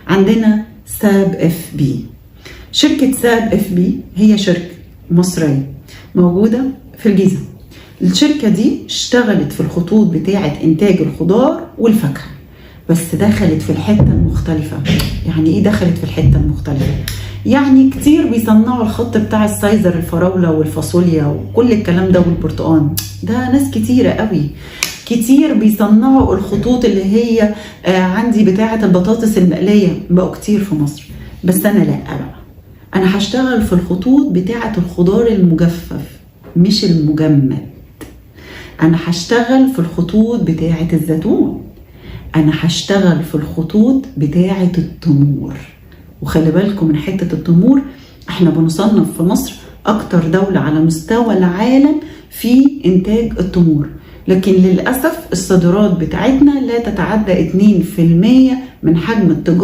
عندنا ساب اف بي. شركة ساب اف بي هي شركة مصرية موجودة في الجيزة. الشركة دي اشتغلت في الخطوط بتاعة إنتاج الخضار والفاكهة، بس دخلت في الحتة المختلفة. يعني إيه دخلت في الحتة المختلفة؟ يعني كتير بيصنعوا الخط بتاع السايزر، الفراولة والفاصوليا وكل الكلام ده والبرتقان ده، ناس كتيرة قوي كتير بيصنعوا الخطوط اللي هي عندي بتاعة البطاطس المقلية، بقوا كتير في مصر. بس أنا لأ بقى، أنا هشتغل في الخطوط بتاعة الخضار المجفف مش المجمد. أنا هشتغل في الخطوط بتاعة الزيتون. أنا هشتغل في الخطوط بتاعة التمور. وخلي بالكم من حتة التمور، احنا بنصنف في مصر أكتر دولة على مستوى العالم في إنتاج التمور، لكن للأسف الصادرات بتاعتنا لا تتعدى 2% من حجم التجارة